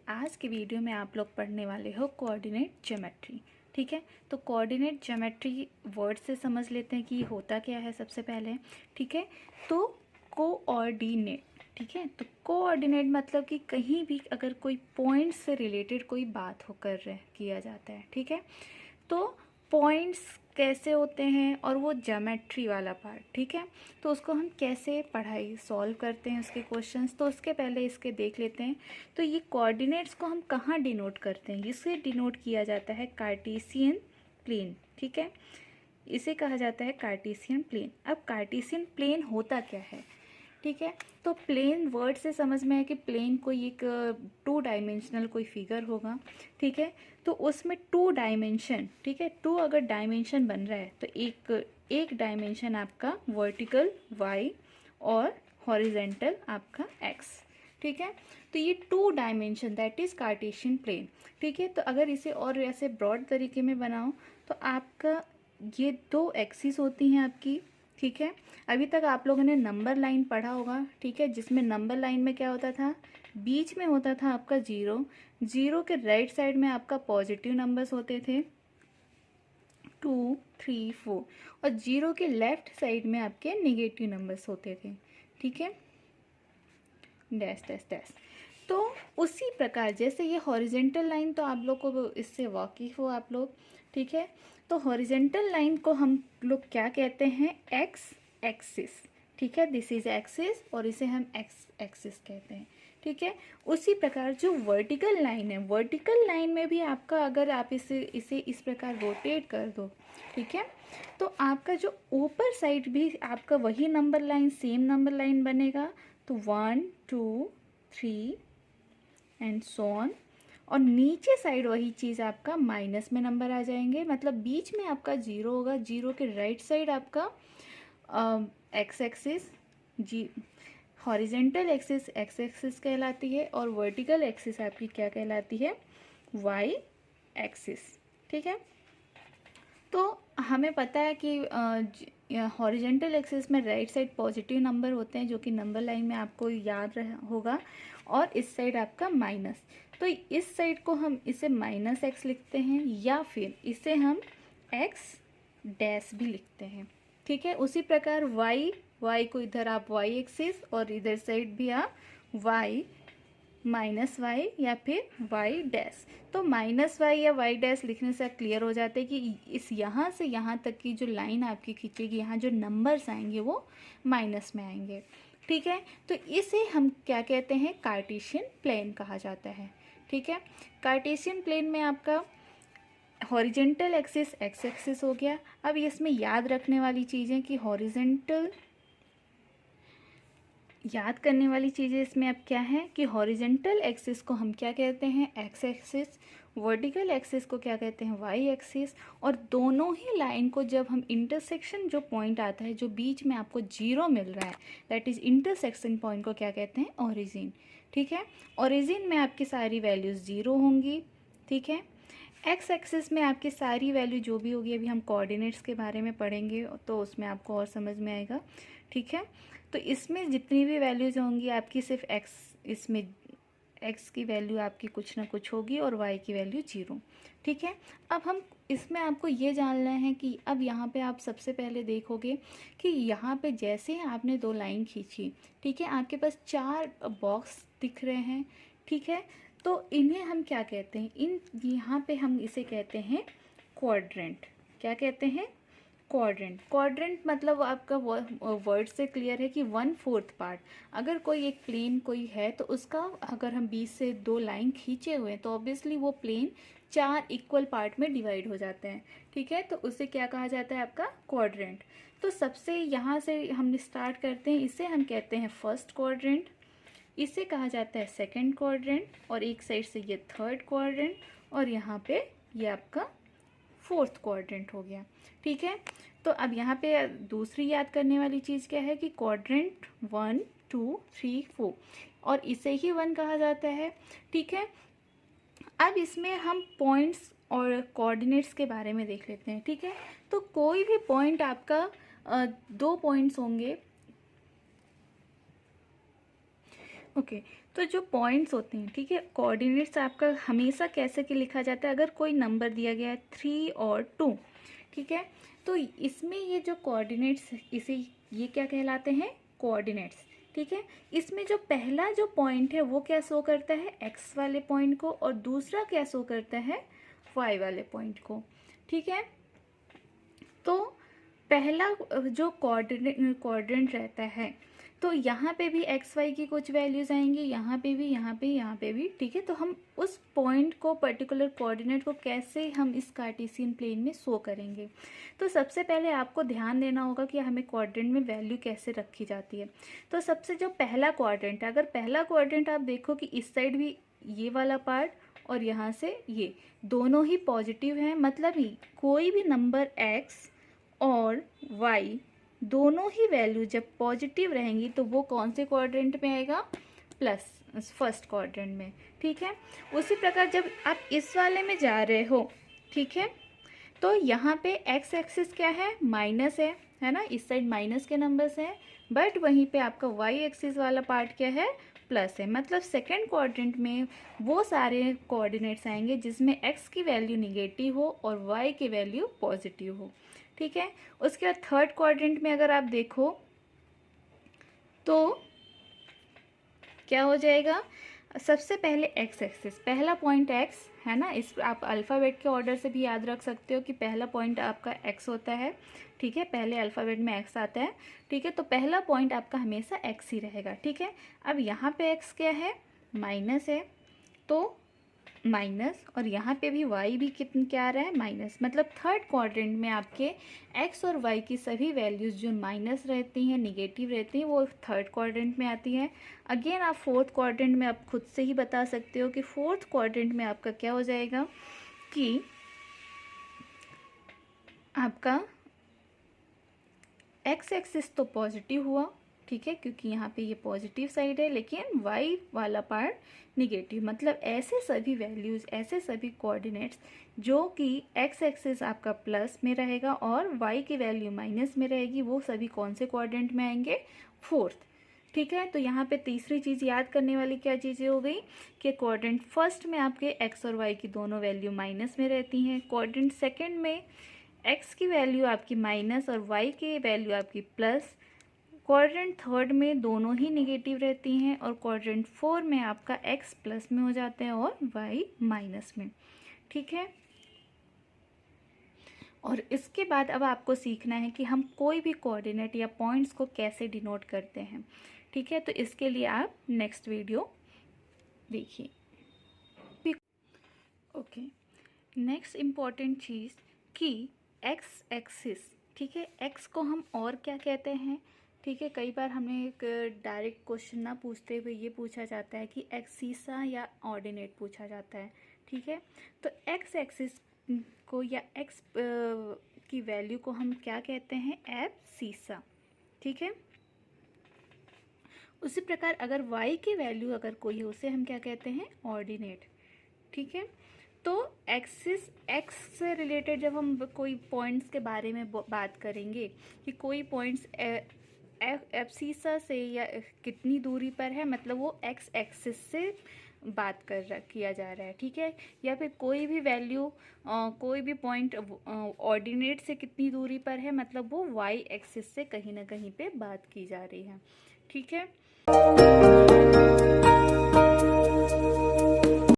आज की वीडियो में आप लोग पढ़ने वाले हो कोऑर्डिनेट ज्योमेट्री। ठीक है, तो कोऑर्डिनेट ज्योमेट्री वर्ड से समझ लेते हैं कि होता क्या है सबसे पहले। ठीक है, तो कोऑर्डिनेट, ठीक है, तो कोऑर्डिनेट मतलब कि कहीं भी अगर कोई पॉइंट से रिलेटेड कोई बात होकर किया जाता है। ठीक है, तो पॉइंट्स कैसे होते हैं और वो ज्योमेट्री वाला पार्ट, ठीक है, तो उसको हम कैसे पढ़ाई सॉल्व करते हैं उसके क्वेश्चंस, तो उसके पहले इसके देख लेते हैं। तो ये कोऑर्डिनेट्स को हम कहाँ डिनोट करते हैं, इसे डिनोट किया जाता है कार्टेशियन प्लेन। ठीक है, इसे कहा जाता है कार्टेशियन प्लेन। अब कार्टेशियन प्लेन होता क्या है, ठीक है, तो प्लेन वर्ड से समझ में है कि प्लेन कोई एक 2 डायमेंशनल कोई फिगर होगा। ठीक है, तो उसमें 2 डायमेंशन, ठीक है, 2 अगर डायमेंशन बन रहा है तो एक डायमेंशन आपका वर्टिकल y और हॉरिजेंटल आपका x। ठीक है, तो ये 2 dimension that is Cartesian plane. ठीक है, तो अगर इसे और ऐसे ब्रॉड तरीके में बनाओ तो आपका ये 2 एक्सिस होती हैं आपकी। ठीक है, अभी तक आप लोगों ने नंबर लाइन पढ़ा होगा। ठीक है, जिसमें नंबर लाइन में क्या होता था, बीच में होता था आपका 0, 0 के राइट साइड में आपका पॉजिटिव नंबर्स होते थे 2, 3, 4, और 0 के लेफ्ट साइड में आपके नेगेटिव नंबर्स होते थे। ठीक है, डैश डैश डैश। तो उसी प्रकार जैसे ये हॉरिजेंटल लाइन, तो आप लोग को इससे वाकिफ हो आप लोग। ठीक है, तो हॉरिजेंटल लाइन को हम लोग क्या कहते हैं, एक्स एक्सिस। ठीक है, दिस इज एक्सिस और इसे हम एक्स एक्सिस कहते हैं। ठीक है, उसी प्रकार जो वर्टिकल लाइन है, वर्टिकल लाइन में भी आपका अगर आप इसे इस प्रकार रोटेट कर दो, ठीक है, तो आपका जो ऊपर साइड भी आपका वही number line, same number line बनेगा। तो 1, 2, 3 एंड सो ऑन, और नीचे साइड वही चीज़ आपका माइनस में नंबर आ जाएंगे, मतलब बीच में आपका 0 होगा, 0 के राइट साइड आपका एक्स एक्सिस, जी हॉरिजेंटल एक्सिस एक्स एक्सिस कहलाती है, और वर्टिकल एक्सिस आपकी क्या कहलाती है, वाई एक्सिस। ठीक है, तो हमें पता है कि हॉरिजेंटल एक्सिस में राइट साइड पॉजिटिव नंबर होते हैं, जो कि नंबर लाइन में आपको याद होगा, और इस साइड आपका माइनस। तो इस साइड को हम इसे माइनस एक्स लिखते हैं, या फिर इसे हम एक्स डैश भी लिखते हैं। ठीक है, उसी प्रकार वाई को इधर आप वाई एक्सिस और इधर साइड भी आप वाई माइनस वाई या फिर वाई डैश। तो माइनस वाई या वाई डैश लिखने से क्लियर हो जाते हैं कि इस यहाँ से यहाँ तक की जो लाइन आपकी खींचेगी, यहाँ जो नंबर्स आएंगे वो माइनस में आएंगे। ठीक है, तो इसे हम क्या कहते हैं, कार्टेशियन प्लेन कहा जाता है। ठीक है, कार्टेशियन प्लेन में आपका हॉरिजेंटल एक्सिस एक्स एक्सिस हो गया। अब इसमें याद रखने वाली चीज़ें कि हॉरिजेंटल, याद करने वाली चीज़ें इसमें अब क्या है कि हॉरिजेंटल एक्सिस को हम क्या कहते हैं, एक्स एक्सिस, वर्टिकल एक्सिस को क्या कहते हैं, वाई एक्सिस, और दोनों ही लाइन को जब हम इंटरसेक्शन जो पॉइंट आता है, जो बीच में आपको 0 मिल रहा है, दैट इज़ इंटरसेक्शन पॉइंट को क्या कहते हैं, ओरिजिन। ठीक है, ओरिजिन में आपकी सारी वैल्यूज़ 0 होंगी। ठीक है, एक्स एक्सिस में आपकी सारी वैल्यू जो भी होगी, अभी हम कोऑर्डिनेट्स के बारे में पढ़ेंगे तो उसमें आपको और समझ में आएगा। ठीक है, तो इसमें जितनी भी वैल्यूज होंगी आपकी सिर्फ एक्स, इसमें एक्स की वैल्यू आपकी कुछ ना कुछ होगी और वाई की वैल्यू 0। ठीक है, अब हम इसमें आपको ये जानना है कि अब यहाँ पे आप सबसे पहले देखोगे कि यहाँ पे जैसे आपने 2 लाइन खींची, ठीक है, आपके पास 4 बॉक्स दिख रहे हैं। ठीक है, तो इन्हें हम क्या कहते हैं, इन यहाँ पे हम इसे कहते हैं क्वाड्रेंट। क्या कहते हैं, क्वाड्रेंट। क्वाड्रेंट मतलब आपका वर्ड से क्लियर है कि 1/4 पार्ट, अगर कोई एक प्लेन कोई है तो उसका अगर हम बीच से 2 लाइन खींचे हुए हैं तो ऑब्वियसली वो प्लेन 4 इक्वल पार्ट में डिवाइड हो जाते हैं। ठीक है, तो उसे क्या कहा जाता है, आपका क्वाड्रेंट। तो सबसे यहाँ से हम स्टार्ट करते हैं, इसे हम कहते हैं फर्स्ट क्वाड्रेंट, इसे कहा जाता है सेकंड क्वाड्रेंट, और एक साइड से ये थर्ड क्वाड्रेंट, और यहाँ पे ये आपका फोर्थ क्वाड्रेंट हो गया। ठीक है, तो अब यहाँ पे दूसरी याद करने वाली चीज़ क्या है कि क्वाड्रेंट 1, 2, 3, 4, और इसे ही 1 कहा जाता है। ठीक है, अब इसमें हम पॉइंट्स और कोऑर्डिनेट्स के बारे में देख लेते हैं। ठीक है, तो कोई भी पॉइंट आपका 2 पॉइंट्स होंगे, ओके तो जो पॉइंट्स होते हैं, ठीक है, कोऑर्डिनेट्स आपका हमेशा कैसे कि लिखा जाता है, अगर कोई नंबर दिया गया है 3 और 2, ठीक है, तो इसमें ये जो कोऑर्डिनेट्स, इसे ये क्या कहलाते हैं, कोऑर्डिनेट्स, ठीक है। इसमें जो पहला जो पॉइंट है वो क्या शो करता है, एक्स वाले पॉइंट को, और दूसरा क्या शो करता है, वाई वाले पॉइंट को, ठीक है। तो पहला जो कोऑर्डिनेट रहता है, तो यहाँ पे भी एक्स वाई की कुछ वैल्यूज़ आएंगी, यहाँ पे भी, यहाँ पे भी, ठीक है। तो हम उस पॉइंट को, पर्टिकुलर कोऑर्डिनेट को कैसे हम इस कार्टेशियन प्लेन में शो करेंगे। तो सबसे पहले आपको ध्यान देना होगा कि हमें कोऑर्डिनेट में वैल्यू कैसे रखी जाती है। तो सबसे जो पहला कोऑर्डिनेट है, अगर पहला कोऑर्डिनेट आप देखो कि इस साइड भी ये वाला पार्ट और यहाँ से ये दोनों ही पॉजिटिव हैं, मतलब ही कोई भी नंबर एक्स और वाई दोनों ही वैल्यू जब पॉजिटिव रहेंगी तो वो कौन से क्वाड्रेंट में आएगा, प्लस, फर्स्ट क्वाड्रेंट में, ठीक है। उसी प्रकार जब आप इस वाले में जा रहे हो, ठीक है, तो यहाँ पे एक्स एक्सिस क्या है, माइनस है ना, इस साइड माइनस के नंबर्स हैं, बट वहीं पे आपका वाई एक्सिस वाला पार्ट क्या है, प्लस है। मतलब सेकेंड क्वाड्रेंट में वो सारे कोऑर्डिनेट्स आएंगे जिसमें एक्स की वैल्यू निगेटिव हो और वाई की वैल्यू पॉजिटिव हो, ठीक है। उसके बाद थर्ड क्वाड्रेंट में अगर आप देखो तो क्या हो जाएगा, सबसे पहले एक्स एक्सिस, पहला पॉइंट एक्स है ना, इस आप अल्फ़ाबेट के ऑर्डर से भी याद रख सकते हो कि पहला पॉइंट आपका एक्स होता है, ठीक है, पहले अल्फ़ाबेट में एक्स आता है, ठीक है। तो पहला पॉइंट आपका हमेशा एक्स ही रहेगा, ठीक है। अब यहाँ पे एक्स क्या है, माइनस है, तो माइनस, और यहाँ पे भी वाई भी क्या आ रहा है, माइनस। मतलब थर्ड क्वाड्रेंट में आपके एक्स और वाई की सभी वैल्यूज़ जो माइनस रहती हैं, निगेटिव रहती हैं, वो थर्ड क्वाड्रेंट में आती हैं। अगेन आप फोर्थ क्वाड्रेंट में आप खुद से ही बता सकते हो कि फोर्थ क्वाड्रेंट में आपका क्या हो जाएगा कि आपका एक्स एक्सिस तो पॉजिटिव हुआ, ठीक है, क्योंकि यहाँ पे ये पॉजिटिव साइड है, लेकिन वाई वाला पार्ट निगेटिव। मतलब ऐसे सभी वैल्यूज़, ऐसे सभी कोऑर्डिनेट्स जो कि एक्स एक्सिस आपका प्लस में रहेगा और वाई की वैल्यू माइनस में रहेगी, वो सभी कौन से कोऑर्डिनेट में आएंगे, फोर्थ, ठीक है। तो यहाँ पे तीसरी चीज़ याद करने वाली क्या चीज़ें हो गई कि कोऑर्डिनेट फर्स्ट में आपके एक्स और वाई की दोनों वैल्यू माइनस में रहती हैं, कोऑर्डिनेट सेकेंड में एक्स की वैल्यू आपकी माइनस और वाई की वैल्यू आपकी प्लस, क्वाड्रेंट थर्ड में दोनों ही निगेटिव रहती हैं, और क्वाड्रेंट फोर में आपका एक्स प्लस में हो जाता है और वाई माइनस में, ठीक है। और इसके बाद अब आपको सीखना है कि हम कोई भी कोऑर्डिनेट या पॉइंट्स को कैसे डिनोट करते हैं, ठीक है। तो इसके लिए आप नेक्स्ट वीडियो देखिए। ओके, नेक्स्ट इम्पॉर्टेंट चीज़ कि एक्स एक्सिस, ठीक है, एक्स को हम और क्या कहते हैं, ठीक है। कई बार हमें एक डायरेक्ट क्वेश्चन ना पूछते हुए ये पूछा जाता है कि एक्सिसा या ऑर्डिनेट पूछा जाता है, ठीक है। तो एक्स एक्सिस को या एक्स की वैल्यू को हम क्या कहते हैं, एब्सीसा, ठीक है। उसी प्रकार अगर वाई की वैल्यू अगर कोई है उसे हम क्या कहते हैं, ऑर्डिनेट, ठीक है। तो एक्सिस, एक्स से रिलेटेड जब हम कोई पॉइंट्स के बारे में बात करेंगे कि कोई पॉइंट्स एब्सीसा से या कितनी दूरी पर है, मतलब वो एक्स एक्सिस से बात किया जा रहा है, ठीक है। या फिर कोई भी वैल्यू, कोई भी पॉइंट ऑर्डिनेट से कितनी दूरी पर है, मतलब वो वाई एक्सिस से कहीं ना कहीं पे बात की जा रही है, ठीक है।